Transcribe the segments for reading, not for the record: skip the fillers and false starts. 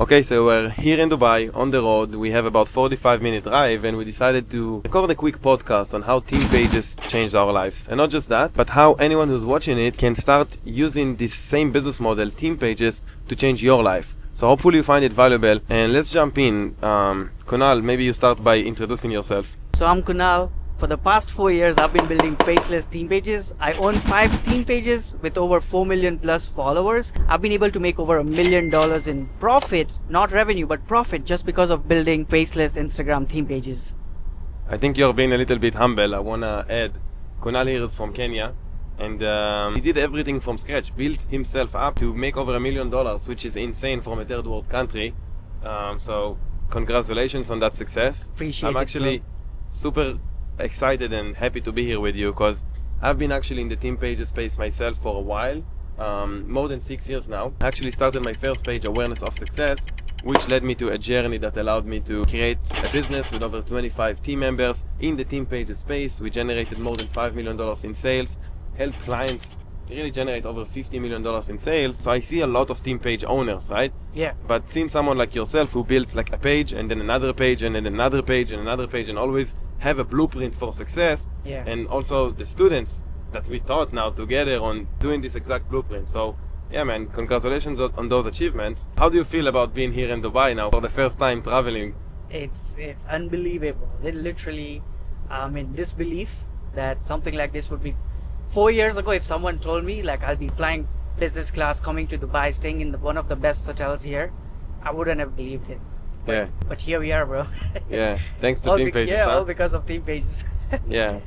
Okay, so we're here in Dubai on the road. We have about 45-minute drive and we decided to record a quick podcast on how team pages changed our lives. And not just that, but how anyone who's watching it can start using this same business model, team pages, to change your life. So hopefully you find it valuable. And let's jump in. Kunal, maybe you start by introducing yourself. So I'm Kunal. For the past 4 years, I've been building Faceless theme pages. I own 5 theme pages with over 4 million plus followers. I've been able to make over $1 million in profit, not revenue, but profit, just because of building Faceless Instagram theme pages. I think you're being a little bit humble. I want to add, Kunal here is from Kenya. And he did everything from scratch, built himself up to make over $1 million, which is insane from a third world country. So congratulations on that success. Appreciate I'm it, actually super excited and happy to be here with you because I've been actually in the team pages space myself for a while, more than 6 years now. I actually started my first page, Awareness of Success, which led me to a journey that allowed me to create a business with over 25 team members in the team pages space. We generated more than $5 million in sales, helped clients really generate over $50 million in sales. So I see a lot of team page owners, right? Yeah. But seeing someone like yourself who built like a page and then another page and then another page and another page and always have a blueprint for success, Yeah. and also the students that we taught now together on doing this exact blueprint. So yeah, man, congratulations on those achievements. How do you feel about being here in Dubai now for the first time traveling? It's unbelievable. Literally, I'm in disbelief that something like this would be. 4 years ago, if someone told me like I'll be flying business class, coming to Dubai, staying in one of the best hotels here, I wouldn't have believed it. But here we are, bro. Yeah, thanks to team pages. All because of team pages. Yeah.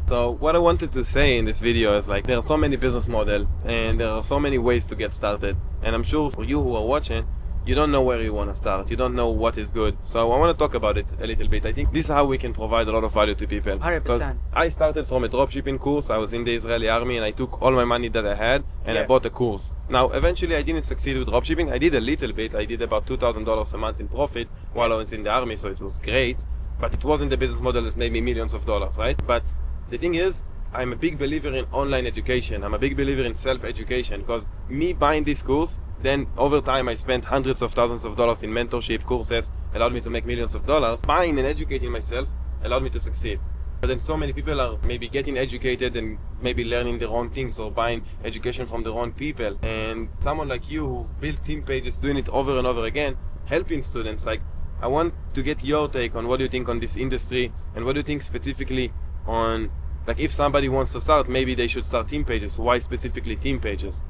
So what I wanted to say in this video is like there are so many business models and there are so many ways to get started. And I'm sure for you who are watching, you don't know where you want to start. You don't know what is good. So I want to talk about it a little bit. I think this is how we can provide a lot of value to people. 100%. I started from a dropshipping course. I was in the Israeli army and I took all my money that I had and I bought a course. Now, eventually I didn't succeed with dropshipping. I did a little bit. I did about $2,000 a month in profit while I was in the army, so it was great. But it wasn't the business model that made me millions of dollars, right? But the thing is, I'm a big believer in online education. I'm a big believer in self-education because me buying this course, then over time I spent hundreds of thousands of dollars in mentorship courses, allowed me to make millions of dollars. Buying and educating myself allowed me to succeed. But then so many people are maybe getting educated and maybe learning the wrong things or buying education from the wrong people. And someone like you who built team pages, doing it over and over again, helping students, like I want to get your take on what do you think on this industry and what do you think specifically on, like if somebody wants to start, maybe they should start team pages. Why specifically team pages?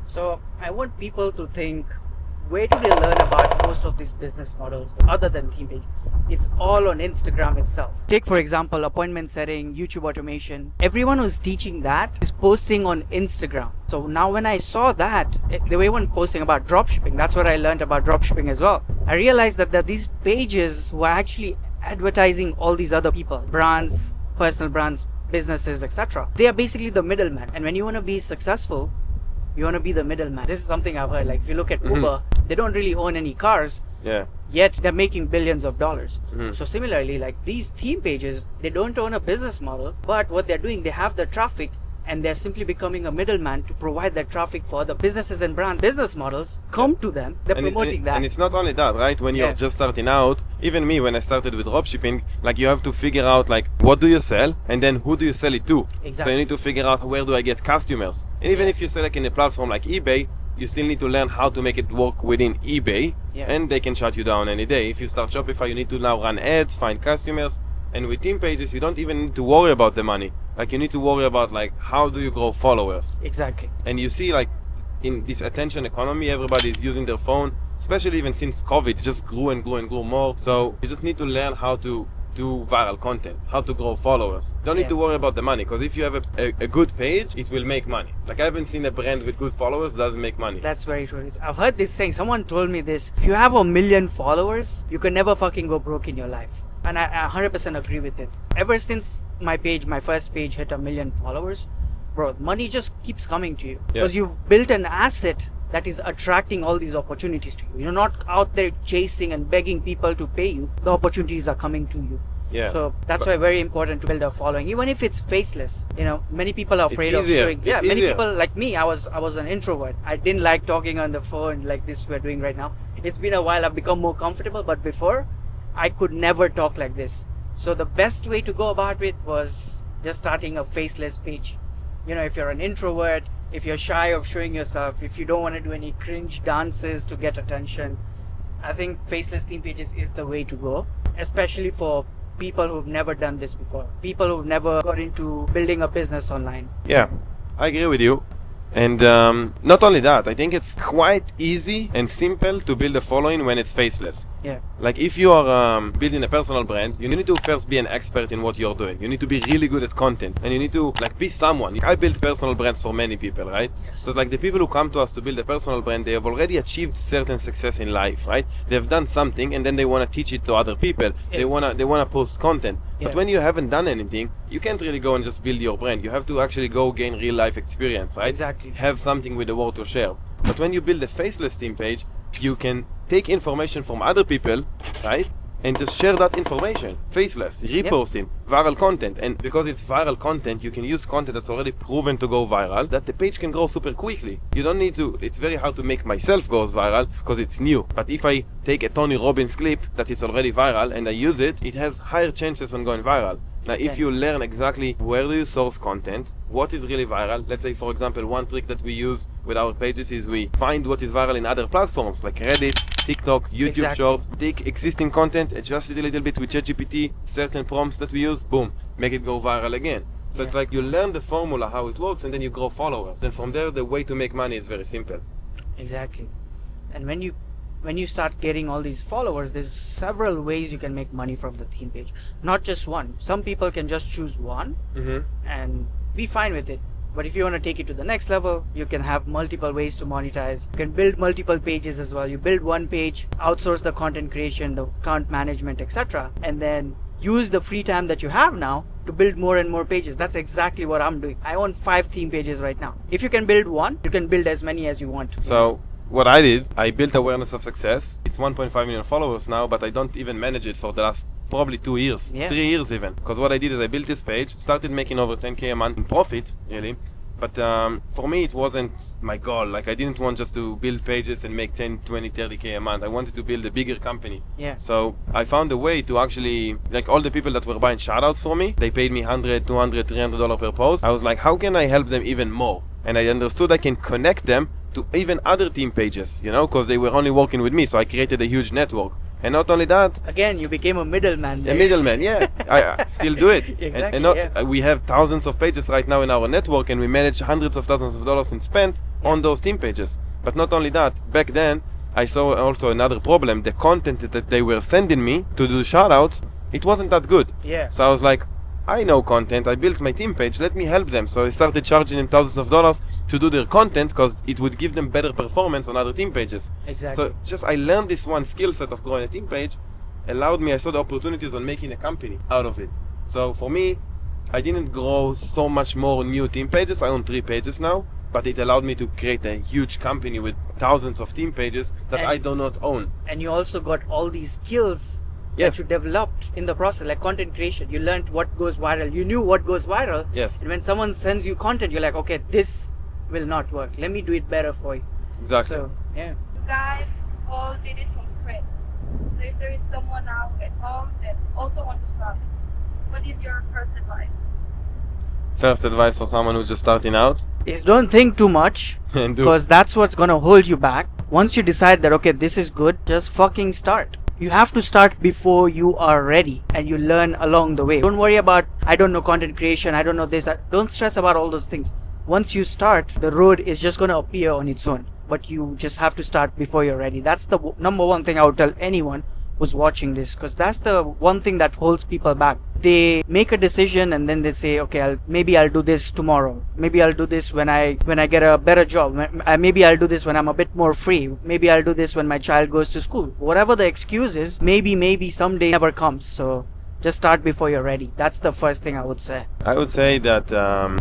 So I want people to think, where do they learn about most of these business models other than team page? It's all on Instagram itself. Take for example, appointment setting, YouTube automation. Everyone who's teaching that is posting on Instagram. So now when I saw that, they were even posting about dropshipping. That's what I learned about dropshipping as well. I realized that these pages were actually advertising all these other people, brands, personal brands, businesses, etc. They are basically the middleman. And when you want to be successful, you want to be the middleman. This is something I've heard. Like if you look at Uber, they don't really own any cars, yet they're making billions of dollars. So similarly, like these theme pages, they don't own a business model, but what they're doing, they have the traffic and they're simply becoming a middleman to provide that traffic for the businesses and brand business models come to them. They're promoting that. And it's not only that, right? When you're just starting out, even me, when I started with dropshipping, like you have to figure out like what do you sell and then who do you sell it to? Exactly. So you need to figure out where do I get customers. And even if you sell like in a platform like eBay, you still need to learn how to make it work within eBay, and they can shut you down any day. If you start Shopify, you need to now run ads, find customers. And with team pages, you don't even need to worry about the money. Like you need to worry about like how do you grow followers. Exactly. And you see like in this attention economy, everybody is using their phone, especially even since COVID, it just grew and grew and grew more. So you just need to learn how to do viral content, how to grow followers. You don't need to worry about the money because if you have a good page, it will make money. Like I haven't seen a brand with good followers that doesn't make money. That's very true. I've heard this saying, someone told me this, if you have 1 million followers, you can never fucking go broke in your life. And I 100% agree with it. Ever since my first page hit 1 million followers, bro, money just keeps coming to you. Because you've built an asset that is attracting all these opportunities to you. You're not out there chasing and begging people to pay you. The opportunities are coming to you. So that's why very important to build a following, even if it's faceless. You know, many people are afraid of showing. Many people like me, I was an introvert. I didn't like talking on the phone like this we're doing right now. It's been a while. I've become more comfortable, but before, I could never talk like this. So the best way to go about it was just starting a faceless page. You know, if you're an introvert, if you're shy of showing yourself, if you don't want to do any cringe dances to get attention, I think faceless theme pages is the way to go, especially for people who've never done this before, people who've never got into building a business online. Yeah, I agree with you. And not only that, I think it's quite easy and simple to build a following when it's faceless. Yeah. Like if you are building a personal brand, you need to first be an expert in what you're doing. You need to be really good at content, and you need to like be someone. I build personal brands for many people, right? Yes. So like the people who come to us to build a personal brand, they have already achieved certain success in life, right? They've done something, and then they want to teach it to other people. Yes. They wanna post content. Yeah. But when you haven't done anything, you can't really go and just build your brand. You have to actually go gain real life experience, right? Exactly. Have something with the world to share. But when you build a faceless theme page, you can take information from other people, right? And just share that information, faceless, reposting, viral content. And because it's viral content, you can use content that's already proven to go viral, that the page can grow super quickly. You don't need to, it's very hard to make myself go viral because it's new. But if I take a Tony Robbins clip that is already viral and I use it, it has higher chances on going viral. Now, if you learn exactly where do you source content, what is really viral, let's say, for example, one trick that we use with our pages is we find what is viral in other platforms like Reddit, TikTok, YouTube Exactly. Shorts, take existing content, adjust it a little bit with ChatGPT, certain prompts that we use, boom, make it go viral again. So it's like you learn the formula, how it works, and then you grow followers. And from there, the way to make money is very simple. Exactly. And when you start getting all these followers, there's several ways you can make money from the theme page, not just one. Some people can just choose one and be fine with it. But if you want to take it to the next level, you can have multiple ways to monetize. You can build multiple pages as well. You build one page, outsource the content creation, the account management, etc., and then use the free time that you have now to build more and more pages. That's exactly what I'm doing. I own 5 theme pages right now. If you can build one, you can build as many as you want. So what I did, I built awareness of success. It's 1.5 million followers now, but I don't even manage it for the last probably 2 years, 3 years even. Because what I did is I built this page, started making over 10K a month in profit, really. But for me, it wasn't my goal. Like, I didn't want just to build pages and make 10, 20, 30K a month. I wanted to build a bigger company. Yeah. So I found a way to actually, like, all the people that were buying shoutouts for me, they paid me $100, $200, $300 per post. I was like, how can I help them even more? And I understood I can connect them to even other team pages, you know, because they were only working with me. So I created a huge network. And not only that, again, you became a middleman there. a middleman, yeah. I still do it. Exactly, We have thousands of pages right now in our network, and we manage hundreds of thousands of dollars in spent on those team pages. But not only that, back then, I saw also another problem. The content that they were sending me to do shoutouts, it wasn't that good. Yeah. So I was like, I know content, I built my team page, let me help them. So I started charging them thousands of dollars to do their content because it would give them better performance on other team pages. Exactly. So just I learned this one skill set of growing a team page, allowed me, I saw the opportunities on making a company out of it. So for me, I didn't grow so much more new team pages. I own 3 pages now, but it allowed me to create a huge company with thousands of team pages that I do not own. And you also got all these skills Yes. that you developed in the process, like content creation. You learned what goes viral. You knew what goes viral. Yes. And when someone sends you content, you're like, okay, this will not work. Let me do it better for you. Exactly. So, yeah. You guys all did it from scratch. So if there is someone now at home that also want to start it, what is your first advice? First advice for someone who's just starting out. Is don't think too much, And do. because that's what's going to hold you back. Once you decide that, okay, this is good, just fucking start. You have to start before you are ready, and you learn along the way. Don't worry about, I don't know content creation, I don't know this, that. Don't stress about all those things. Once you start, the road is just going to appear on its own. But you just have to start before you're ready. That's the number one thing I would tell anyone who's watching this, because that's the one thing that holds people back. They make a decision and then they say, okay, maybe I'll do this tomorrow. Maybe I'll do this when I get a better job. Maybe I'll do this when I'm a bit more free. Maybe I'll do this when my child goes to school. Whatever the excuse is, maybe someday never comes. So just start before you're ready. That's the first thing I would say. I would say that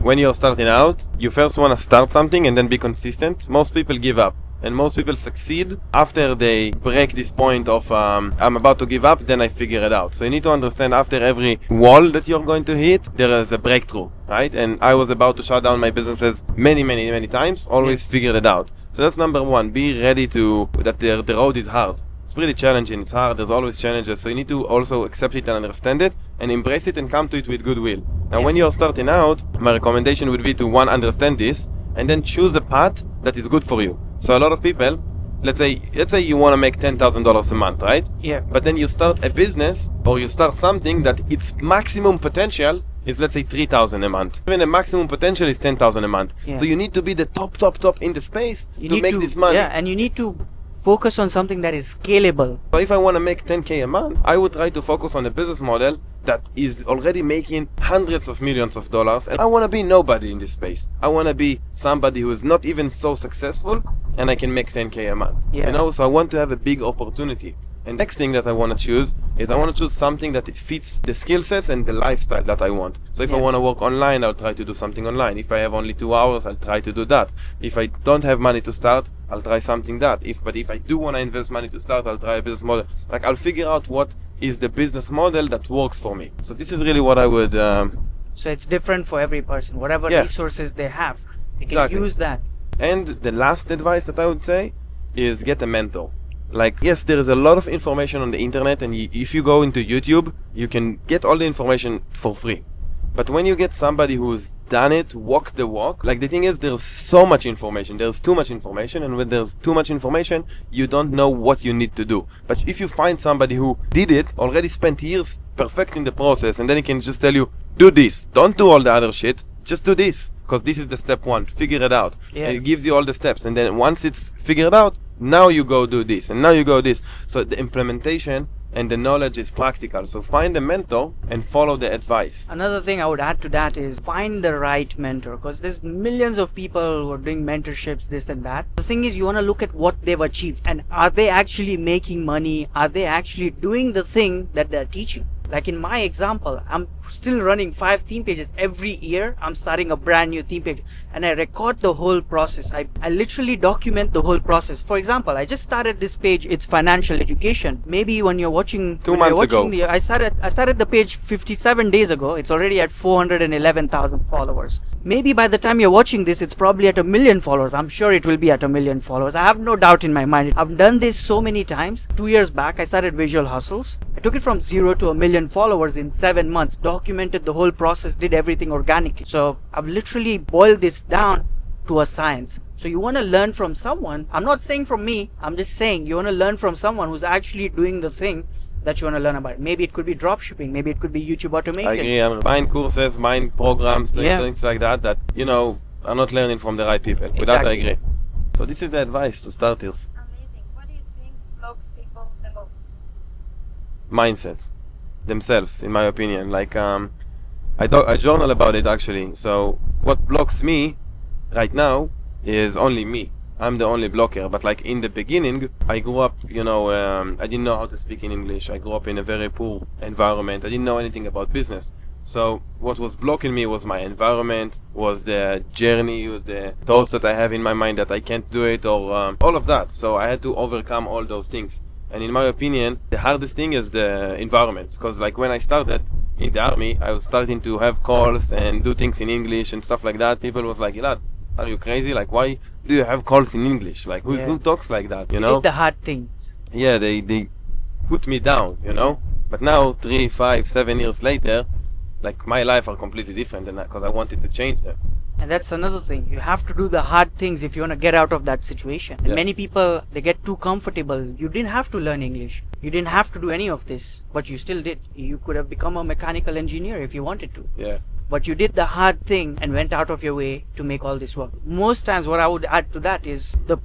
when you're starting out, you first want to start something and then be consistent. Most people give up. And most people succeed after they break this point of I'm about to give up, then I figure it out. So you need to understand after every wall that you're going to hit, there is a breakthrough, right? And I was about to shut down my businesses many times, always figured it out. So that's number one. Be ready that the road is hard. It's pretty challenging, it's hard, there's always challenges. So you need to also accept it and understand it and embrace it and come to it with goodwill. Now when you're starting out, my recommendation would be to understand this and then choose a path that is good for you. So a lot of people, let's say you want to make $10,000 a month, right? Yeah. But then you start a business or you start something that its maximum potential is, let's say, 3,000 a month. Even the maximum potential is 10,000 a month. Yeah. So you need to be the top in the space to make this money. Yeah, and you need to focus on something that is scalable. So if I want to make 10K a month, I would try to focus on a business model that is already making hundreds of millions of dollars. And I want to be nobody in this space. I want to be somebody who is not even so successful and I can make 10K a month. Yeah. You know, so I want to have a big opportunity. And next thing that I want to choose is I want to choose something that it fits the skill sets and the lifestyle that I want. So if I want to work online, I'll try to do something online. If I have only 2 hours, I'll try to do that. If I don't have money to start, I'll try something that. But if I do want to invest money to start, I'll try a business model. Like I'll figure out what is the business model that works for me. So this is really what I would... So it's different for every person. Whatever resources they have, they can use that. And the last advice that I would say is get a mentor. Like, yes, there is a lot of information on the internet, and if you go into YouTube, you can get all the information for free. But when you get somebody who's done it, walked the walk, like the thing is, there's so much information, there's too much information, and when there's too much information, you don't know what you need to do. But if you find somebody who did it, already spent years perfecting the process, and then he can just tell you, do this, don't do all the other shit, just do this. Because this is the step one, figure it out. Yeah. And it gives you all the steps, and then once it's figured out, now you go do this, and now you go this. So the implementation and the knowledge is practical. So find a mentor and follow the advice. Another thing I would add to that is find the right mentor, because there's millions of people who are doing mentorships, this and that. The thing is, you want to look at what they've achieved and are they actually making money? Are they actually doing the thing that they're teaching? Like in my example, I'm still running 5 theme pages every year. I'm starting a brand new theme page and I record the whole process. I literally document the whole process. For example, I just started this page. It's financial education. Maybe when you're watching 2 months ago, I started the page 57 days ago. It's already at 411,000 followers. Maybe by the time you're watching this, it's probably at 1 million followers. I'm sure it will be at 1 million followers. I have no doubt in my mind. I've done this so many times. 2 years back, I started Visual Hustles. I took it from 0 to 1 million followers in 7 months, documented the whole process, did everything organically. So I've literally boiled this down to a science. So you want to learn from someone. I'm not saying from me, I'm just saying you want to learn from someone who's actually doing the thing that you want to learn about. Maybe it could be dropshipping, maybe it could be YouTube automation. I agree. I'm buying courses, buying programs, things like that, you know, are not learning from the right people. With that, I agree. So this is the advice to starters. Amazing. What do you think blocks people the most? Mindset. Themselves, in my opinion. Like, I journal about it actually. So what blocks me right now is only me. I'm the only blocker. But like in the beginning, I grew up, you know, I didn't know how to speak in English. I grew up in a very poor environment. I didn't know anything about business. So what was blocking me was my environment, was the journey, the thoughts that I have in my mind that I can't do it, or all of that. So I had to overcome all those things. And in my opinion, the hardest thing is the environment. Because like when I started in the army, I was starting to have calls and do things in English and stuff like that. People was like, Elad, are you crazy? Like, why do you have calls in English? Like, who talks like that, you know? Did the hard things. Yeah, they put me down, you know? But now, 3, 5, 7 years later, like, my life are completely different because I wanted to change them. And that's another thing. You have to do the hard things if you want to get out of that situation. And many people, they get too comfortable. You didn't have to learn English. You didn't have to do any of this, but you still did. You could have become a mechanical engineer if you wanted to. Yeah. But you did the hard thing and went out of your way to make all this work. Most times what I would add to that is the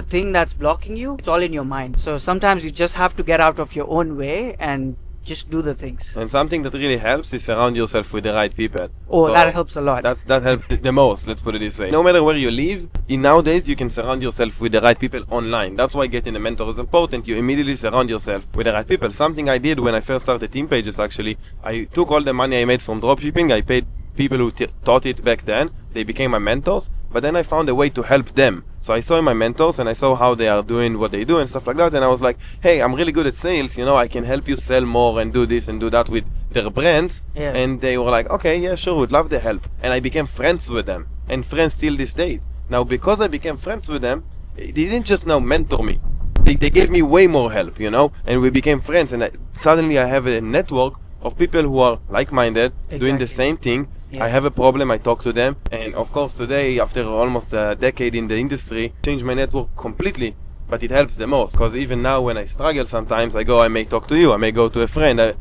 thing that's blocking you, it's all in your mind. So sometimes you just have to get out of your own way and just do the things. And something that really helps is surround yourself with the right people. Oh, so that helps a lot. That helps the most, let's put it this way. No matter where you live, nowadays you can surround yourself with the right people online. That's why getting a mentor is important. You immediately surround yourself with the right people. Something I did when I first started Team Pages actually, I took all the money I made from dropshipping, I paid people who taught it back then, they became my mentors, but then I found a way to help them. So I saw my mentors and I saw how they are doing what they do and stuff like that, and I was like, hey, I'm really good at sales, I can help you sell more and do this and do that with their brands. Yeah. And they were like, okay, yeah, sure, we'd love the help. And I became friends with them, and friends till this day. Now, because I became friends with them, they didn't just now mentor me. They gave me way more help, and we became friends, and suddenly I have a network of people who are like-minded, doing the Exactly. same thing. Yeah. I have a problem, I talk to them, and of course today, after almost a decade in the industry, changed my network completely, but it helps the most, because even now when I struggle sometimes, I may talk to you, I may go to a friend,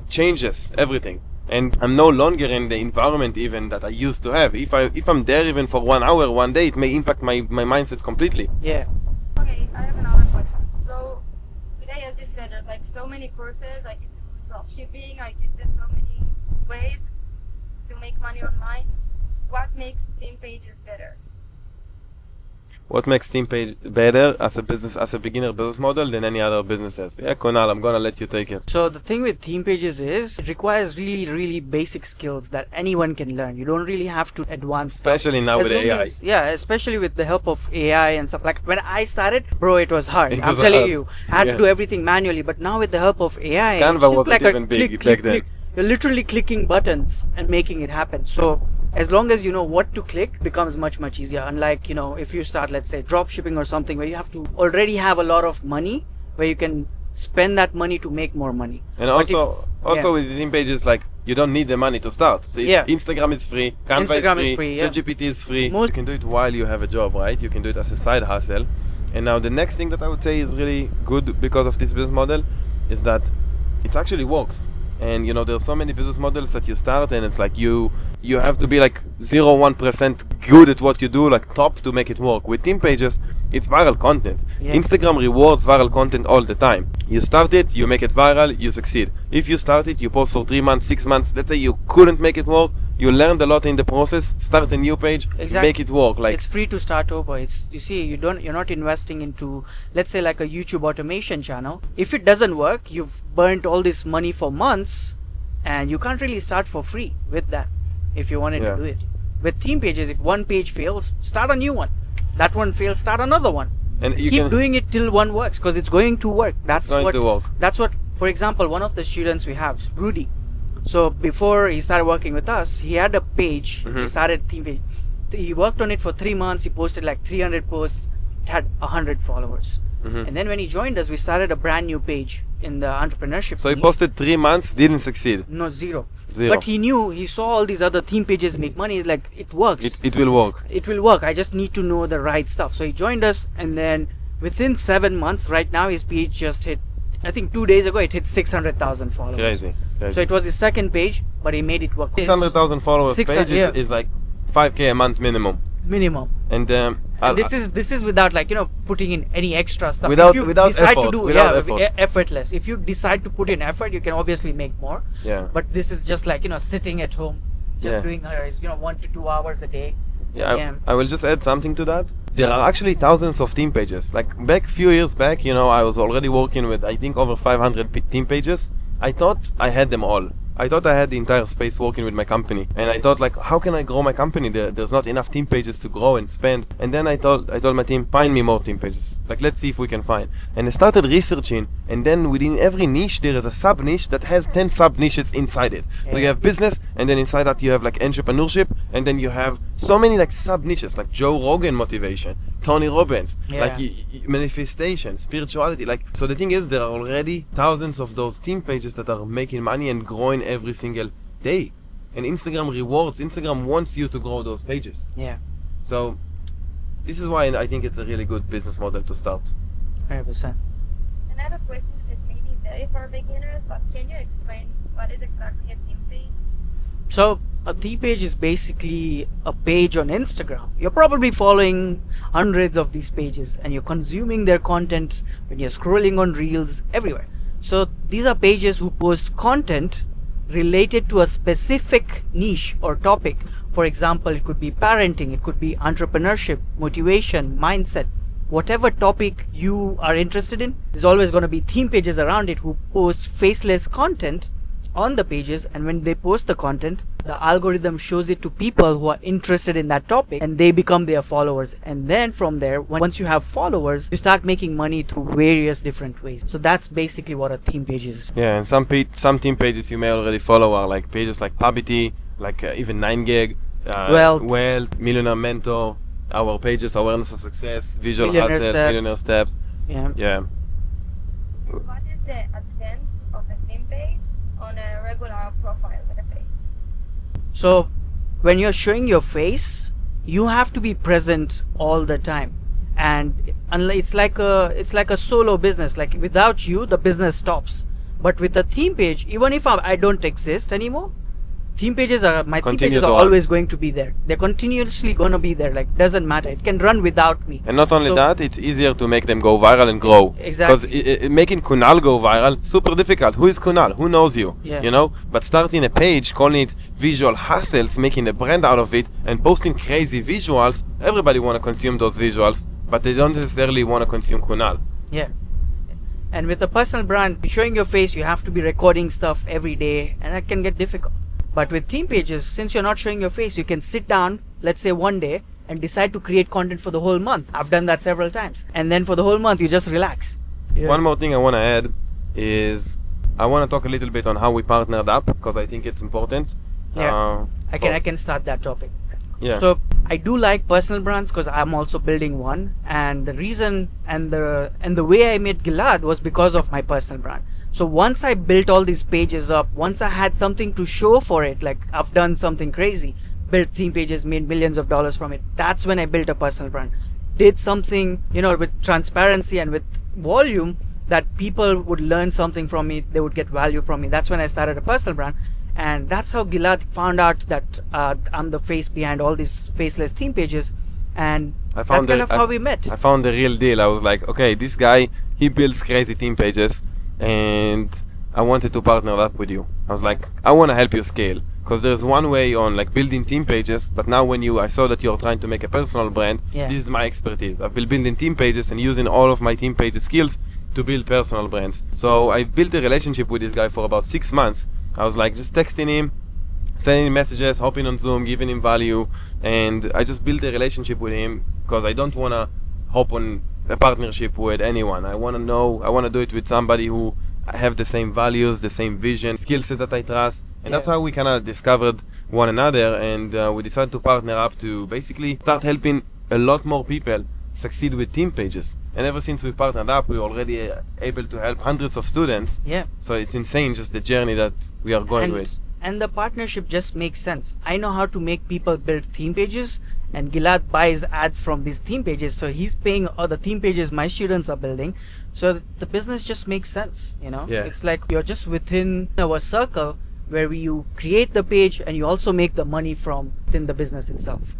changes everything. And I'm no longer in the environment even that I used to have. If I'm there even for 1 hour, one day, it may impact my mindset completely. Yeah. Okay, I have another question. So today, as you said, there are so many courses. I can do dropshipping. I can do so many ways to make money online. What makes team pages better? What makes Team Page better as a beginner business model than any other businesses? Yeah, Konal, I'm gonna let you take it. So the thing with theme pages is it requires really, really basic skills that anyone can learn. You don't really have to advance stuff. Especially now As with long AI. yeah, especially with the help of AI and stuff. Like when I started, bro, it was hard. It I'm was telling hard. you, I had Yeah. to do everything manually. But now with the help of AI, Canva it's just wasn't like a even big click, back click, then. click. You're literally clicking buttons and making it happen. So as long as you know what to click, becomes much easier. Unlike, if you start, let's say, drop shipping or something where you have to already have a lot of money, where you can spend that money to make more money. And But also yeah. with the Team Pages, you don't need the money to start. See, Yeah. Instagram is free, Canva Instagram is is free, free, yeah. ChatGPT is free. Most- You can do it while you have a job, right? You can do it as a side hustle. And now the next thing that I would say is really good because of this business model is that it actually works. And there's so many business models that you start and it's like you have to be 0.1% good at what you do, top to make it work. With Team Pages, it's viral content. Yeah. Instagram rewards viral content all the time. You start it, you make it viral, you succeed. If you start it, you post for 3 months, 6 months, let's say you couldn't make it work, you learned a lot in the process, start a new page, Exactly. make it work. It's free to start over. You're not investing into, let's say, a YouTube automation channel. If it doesn't work, you've burnt all this money for months, and you can't really start for free with that if you wanted Yeah. to do it. With theme pages, if one page fails, start a new one. That one fails, start another one. And you Keep can doing it till one works, because it's going to work. That's going what to work. That's what, for example, one of the students we have, Rudy. So before he started working with us, he had a page. He started theme page. He worked on it for 3 months. He posted 300 posts. It had 100 followers. And then when he joined us, we started a brand new page in the entrepreneurship. So he niche. posted 3 months, didn't succeed. No, zero. Zero. But he saw all these other theme pages make money. He's like, it works. It will work. It will work. I just need to know the right stuff. So he joined us, and then within 7 months, right now his page just hit, I think 2 days ago, it hit 600,000 followers. Crazy. So it was his second page, but he made it work. 600,000 followers 600, page is like 5K a month minimum. Minimum. And And this is without putting in any extra stuff. Without- If you without decide effort, to do without effort. Effortless. If you decide to put in effort, you can obviously make more. Yeah. But this is just sitting at home, just Yeah. doing 1 to 2 hours a day. Yeah, I will just add something to that. There are actually thousands of team pages. Few years back, I was already working with, I think, over 500 team pages. I thought I had them all. I thought I had the entire space working with my company. And I thought, how can I grow my company? There's not enough team pages to grow and spend. And then I told my team, find me more team pages. Let's see if we can find. And I started researching. And then within every niche, there is a sub-niche that has 10 sub-niches inside it. So you have business, and then inside that you have entrepreneurship. And then you have so many sub-niches, like Joe Rogan motivation, Tony Robbins, Yeah. manifestation, spirituality. So the thing is, there are already thousands of those team pages that are making money and growing every single day. And Instagram wants you to grow those pages. Yeah, So this is why I think it's a really good business model to start. 100%. And I have a question that is maybe very for beginners, but can you explain what is exactly a theme page? So a theme page is basically a page on Instagram. You're probably following hundreds of these pages, and you're consuming their content when you're scrolling on reels everywhere. So these are pages who post content related to a specific niche or topic. For example, it could be parenting, it could be entrepreneurship, motivation, mindset. Whatever topic you are interested in, there's always going to be theme pages around it who post faceless content on the pages, and when they post the content, the algorithm shows it to people who are interested in that topic, and they become their followers. And then from there, once you have followers, you start making money through various different ways. So that's basically what a theme page is. Yeah, and some team pages you may already follow are like pages like Pubity, like even 9gag, Wealth, Millionaire Mentor, our pages, Awareness of Success, Visual Millionaire Hustle, Steps. Millionaire Steps. Yeah. What is the advance of a theme page on a regular profile with a face? So when you're showing your face, you have to be present all the time, and it's like a solo business. Like without you, the business stops. But with a theme page, even if I don't exist anymore, theme pages are always going to be there. They're continuously going to be there. Like, doesn't matter, it can run without me. And not only that, it's easier to make them go viral and grow. Exactly. Because making Kunal go viral, super difficult. Who is Kunal? Who knows you? Yeah. You know? But starting a page, calling it Visual Hustles, making a brand out of it, and posting crazy visuals, everybody want to consume those visuals, but they don't necessarily want to consume Kunal. Yeah. And with a personal brand, showing your face, you have to be recording stuff every day, and that can get difficult. But with theme pages, since you're not showing your face, you can sit down, let's say one day, and decide to create content for the whole month. I've done that several times. And then for the whole month, you just relax. Yeah. One more thing I want to add is I want to talk a little bit on how we partnered up, because I think it's important. Yeah. I can start that topic. Yeah. So I do like personal brands because I'm also building one, and the reason and the way I made Gilad was because of my personal brand. So once I built all these pages up, once I had something to show for it, like I've done something crazy, built theme pages, made millions of dollars from it, that's when I built a personal brand. Did something, with transparency and with volume that people would learn something from me, they would get value from me. That's when I started a personal brand. And that's how Gilad found out that I'm the face behind all these faceless theme pages. And that's kind of how we met. I found the real deal. I was like, okay, this guy, he builds crazy theme pages, and I wanted to partner up with you. I was like, I want to help you scale, because there's one way on like building team pages, but now I saw that you're trying to make a personal brand. Yeah. This is my expertise. I've been building team pages and using all of my team pages skills to build personal brands. So I built a relationship with this guy for about 6 months. I was like just texting him, sending him messages, hopping on Zoom, giving him value, and I just built a relationship with him because I don't want to hop on a partnership with anyone. I want to do it with somebody who have the same values, the same vision, skill set that I trust, and that's how we kind of discovered one another, and we decided to partner up to basically start helping a lot more people succeed with team pages. And ever since we partnered up, we're already able to help hundreds of students. Yeah. So it's insane just the journey that we are going with. And the partnership just makes sense. I know how to make people build theme pages, and Gilad buys ads from these theme pages. So he's paying all the theme pages my students are building. So the business just makes sense, Yeah. It's like you're just within our circle where you create the page and you also make the money from within the business itself.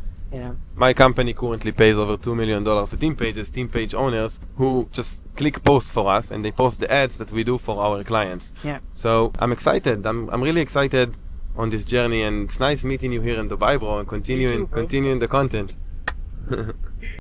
My company currently pays over $2 million to team pages, team page owners who just click post for us, and they post the ads that we do for our clients. Yeah. So I'm excited. I'm really excited on this journey, and it's nice meeting you here in Dubai, bro, and continuing the content.